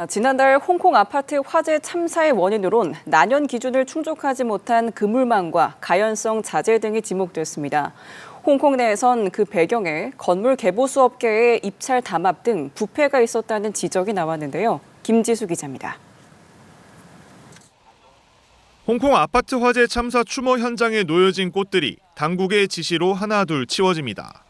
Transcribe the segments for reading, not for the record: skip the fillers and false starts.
지난달 홍콩 아파트 화재 참사의 원인으론 난연 기준을 충족하지 못한 그물망과 가연성 자재 등이 지목됐습니다. 홍콩 내에선 그 배경에 건물 개보수 업계의 입찰 담합 등 부패가 있었다는 지적이 나왔는데요. 김지수 기자입니다. 홍콩 아파트 화재 참사 추모 현장에 놓여진 꽃들이 당국의 지시로 하나둘 치워집니다.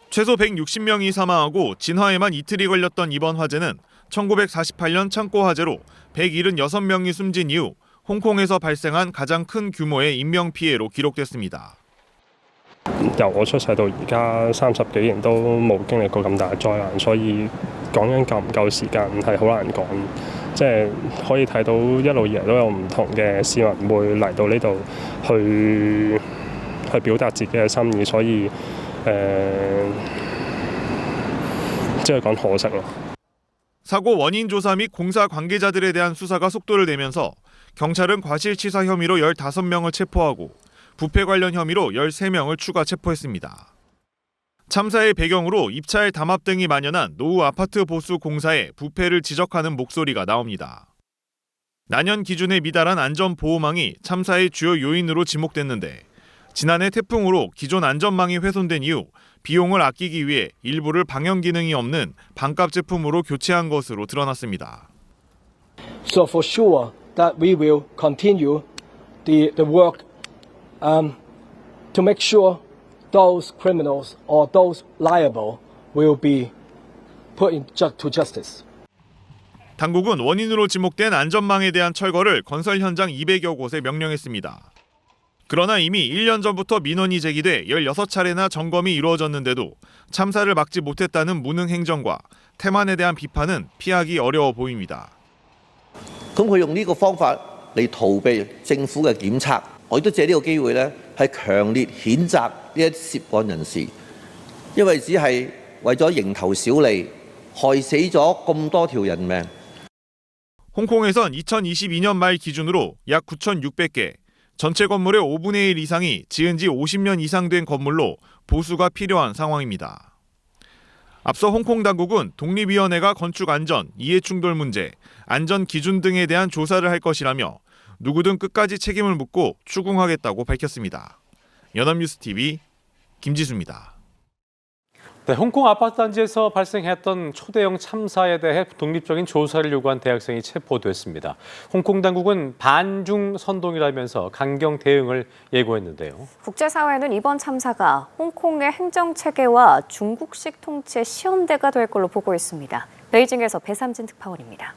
최소 160명이 사망하고 진화에만 이틀이 걸렸던 이번 화재는 1948년 창고 화재로 176명이 숨진 이후 홍콩에서 발생한 가장 큰 규모의 인명피해로 기록됐습니다. 由我出世到而家30幾年都冇經歷過咁大災難，所以講緊夠唔夠時間係好難講。即係可以睇到一路以嚟都有唔同嘅市民會嚟到呢度去表達自己嘅心意，所以即係講可惜咯。 사고 원인 조사 및 공사 관계자들에 대한 수사가 속도를 내면서 경찰은 과실치사 혐의로 15명을 체포하고 부패 관련 혐의로 13명을 추가 체포했습니다. 참사의 배경으로 입찰 담합 등이 만연한 노후 아파트 보수 공사의 부패를 지적하는 목소리가 나옵니다. 난연 기준에 미달한 안전보호망이 참사의 주요 요인으로 지목됐는데 지난해 태풍으로 기존 안전망이 훼손된 이후 비용을 아끼기 위해 일부를 방연 기능이 없는 반값 제품으로 교체한 것으로 드러났습니다. So for sure that we will continue the work to make sure those criminals or those liable will be put to justice. 당국은 원인으로 지목된 안전망에 대한 철거를 건설 현장 200여 곳에 명령했습니다. 그러나 이미 1년 전부터 민원이 제기돼 16차례나 점검이 이루어졌는데도 참사를 막지 못했다는 무능 행정과 태만에 대한 비판은 피하기 어려워 보입니다. 咁佢用呢個方法嚟逃避政府嘅檢測，我亦都借呢個機會咧，係強烈譴責呢一涉案人士，因為只係為咗蠅頭小利，害死咗咁多條人命。 홍콩에선 2022년 말 기준으로 약 9,600개, 전체 건물의 5분의 1 이상이 지은 지 50년 이상 된 건물로 보수가 필요한 상황입니다. 앞서 홍콩 당국은 독립위원회가 건축 안전, 이해충돌 문제, 안전 기준 등에 대한 조사를 할 것이라며 누구든 끝까지 책임을 묻고 추궁하겠다고 밝혔습니다. 연합뉴스TV 김지수입니다. 네, 홍콩 아파트 단지에서 발생했던 초대형 참사에 대해 독립적인 조사를 요구한 대학생이 체포됐습니다. 홍콩 당국은 반중 선동이라면서 강경 대응을 예고했는데요. 국제사회는 이번 참사가 홍콩의 행정체계와 중국식 통치의 시험대가 될 걸로 보고 있습니다. 베이징에서 배삼진 특파원입니다.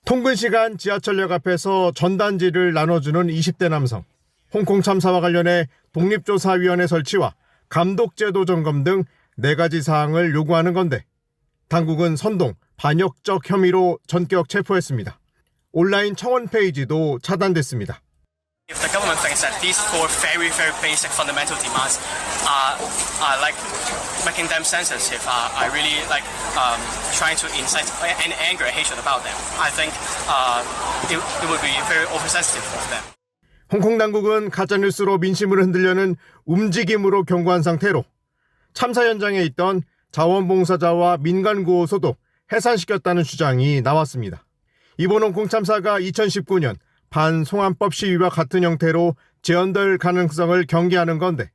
통근 시간 지하철역 앞에서 전단지를 나눠주는 20대 남성. 홍콩 참사와 관련해 독립조사위원회 설치와 감독제도 점검 등 4가지 사항을 요구하는 건데 당국은 선동, 반역적 혐의로 전격 체포했습니다. 온라인 청원 페이지도 차단됐습니다. If the government thinks that these four very basic fundamental demands are like making them sensitive, are really like trying to incite any anger and hatred about them, I think it would be very oversensitive of them. 홍콩 당국은 가짜뉴스로 민심을 흔들려는 움직임으로 경고한 상태로 참사 현장에 있던 자원봉사자와 민간구호소도 해산시켰다는 주장이 나왔습니다. 이번 홍콩 참사가 2019년 반송환법 시위와 같은 형태로 재현될 가능성을 경계하는 건데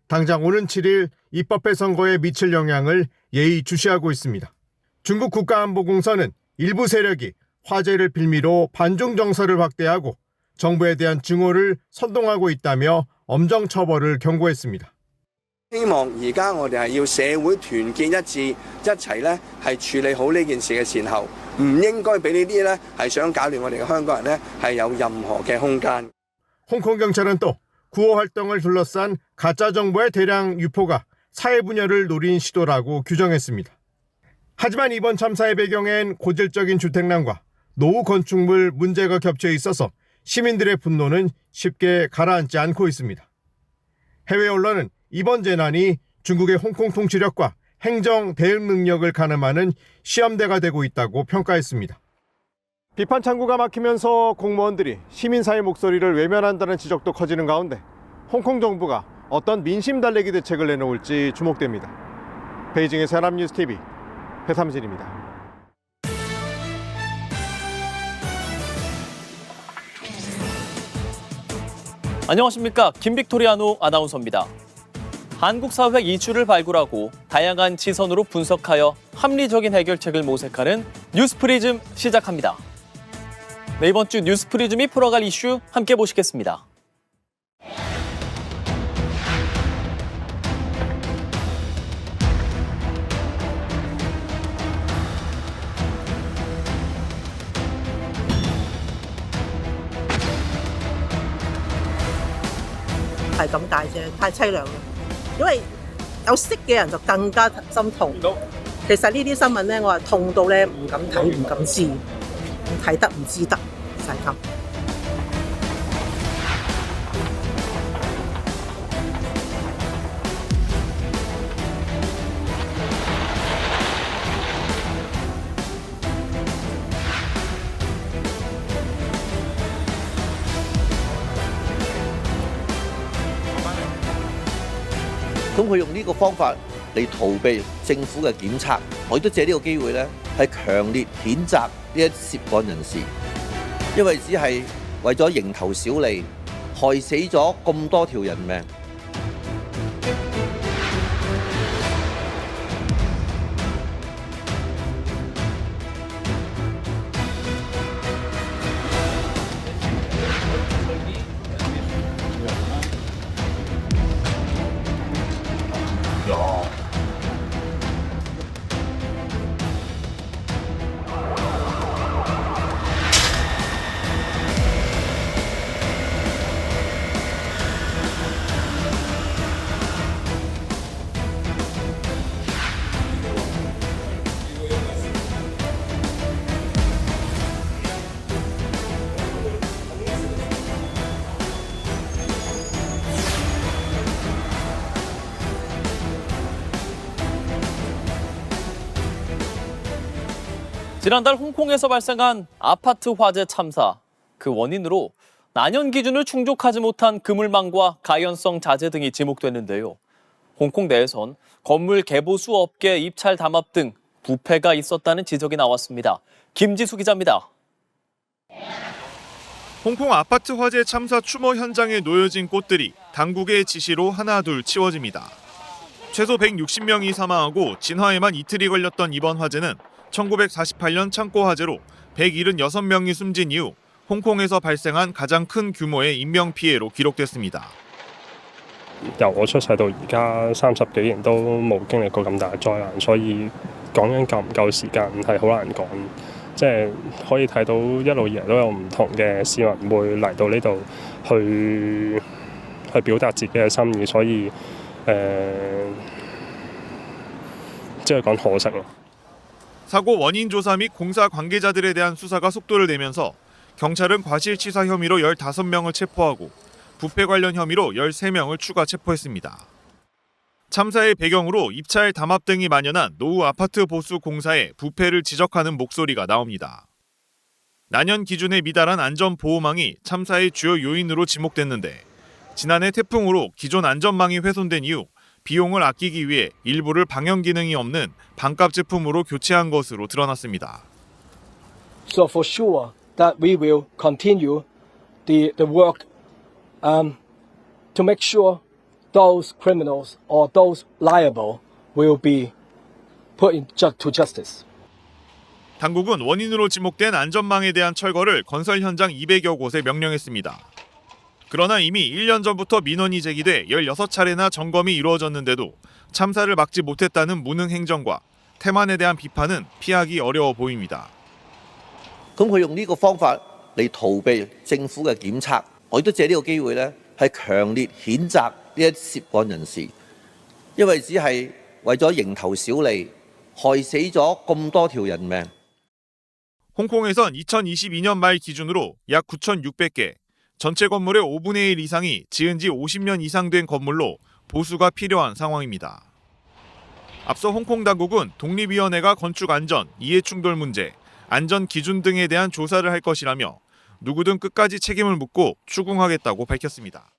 당장 오는 7일 입법회 선거에 미칠 영향을 예의주시하고 있습니다. 중국 국가안보공사는 일부 세력이 화재를 빌미로 반중 정서를 확대하고 정부에 대한 증오를 선동하고 있다며 엄정 처벌을 경고했습니다. 希望而家我哋係要社會團結一致，一齊咧係處理好呢件事嘅善後，唔應該俾呢啲咧係想搞亂我哋嘅香港人咧係有任何嘅空間。 홍콩 경찰은 또 구호 활동을 둘러싼 가짜 정보의 대량 유포가 사회 분열을 노린 시도라고 규정했습니다. 하지만 이번 참사의 배경엔 고질적인 주택난과 노후 건축물 문제가 겹쳐 있어서 시민들의 분노는 쉽게 가라앉지 않고 있습니다. 해외 언론은 이번 재난이 중국의 홍콩 통치력과 행정 대응 능력을 가늠하는 시험대가 되고 있다고 평가했습니다. 비판 창구가 막히면서 공무원들이 시민사회 목소리를 외면한다는 지적도 커지는 가운데 홍콩 정부가 어떤 민심 달래기 대책을 내놓을지 주목됩니다. 베이징의 연합뉴스TV 배삼진입니다. 안녕하십니까. 김빅토리아노 아나운서입니다. 한국 사회 이슈를 발굴하고 다양한 시선으로 분석하여 합리적인 해결책을 모색하는 뉴스프리즘 시작합니다. 네, 이번 주 뉴스프리즘이 풀어갈 이슈 함께 보시겠습니다.係咁解啫，太凄涼啦！因為有識嘅人就更加心痛。其實呢啲新聞咧，我係痛到咧唔敢睇、唔敢知，唔睇得唔知得，就係咁。咁佢用呢個方法嚟逃避政府嘅檢測，我亦都借呢個機會咧，係強烈譴責呢一涉案人士，因為只係為咗蠅頭小利，害死咗咁多條人命。지난달 홍콩에서 발생한 아파트 화재 참사, 그 원인으로 난연 기준을 충족하지 못한 그물망과 가연성 자재 등이 지목됐는데요. 홍콩 내에선 건물 개보수 업계 입찰 담합 등 부패가 있었다는 지적이 나왔습니다. 김지수 기자입니다. 홍콩 아파트 화재 참사 추모 현장에 놓여진 꽃들이 당국의 지시로 하나둘 치워집니다. 최소 160명이 사망하고 진화에만 이틀이 걸렸던 이번 화재는 1948년 창고 화재로 176명이 숨진 이후 홍콩에서 발생한 가장 큰 규모의 인명피해로 기록됐습니다. 由我出世到而家30幾年都冇經歷過咁大災難，所以講緊夠唔夠時間係好難講。即係可以睇到一路以來都有唔同嘅市民會嚟到呢度去表達自己嘅心意，所以即係講可惜咯。 사고 원인 조사 및 공사 관계자들에 대한 수사가 속도를 내면서 경찰은 과실치사 혐의로 15명을 체포하고 부패 관련 혐의로 13명을 추가 체포했습니다. 참사의 배경으로 입찰 담합 등이 만연한 노후 아파트 보수 공사의 부패를 지적하는 목소리가 나옵니다. 난연 기준에 미달한 안전보호망이 참사의 주요 요인으로 지목됐는데 지난해 태풍으로 기존 안전망이 훼손된 이후 비용을 아끼기 위해 일부를 방열 기능이 없는 반값 제품으로 교체한 것으로 드러났습니다. So for sure that we will continue the work to make sure those criminals or those liable will be put to justice. 당국은 원인으로 지목된 안전망에 대한 철거를 건설 현장 200여 곳에 명령했습니다. 그러나 이미 1년 전부터 민원이 제기돼 16차례나 점검이 이루어졌는데도 참사를 막지 못했다는 무능 행정과 태만에 대한 비판은 피하기 어려워 보입니다. 咁佢用呢個方法嚟逃避政府嘅檢測，我亦都借呢個機會咧，係強烈譴責呢一涉案人士，因為只係為咗蠅頭小利，害死咗咁多條人命。 홍콩에선 2022년 말 기준으로 약 9,600개, 전체 건물의 5분의 1 이상이 지은 지 50년 이상 된 건물로 보수가 필요한 상황입니다. 앞서 홍콩 당국은 독립위원회가 건축 안전, 이해충돌 문제, 안전 기준 등에 대한 조사를 할 것이라며 누구든 끝까지 책임을 묻고 추궁하겠다고 밝혔습니다.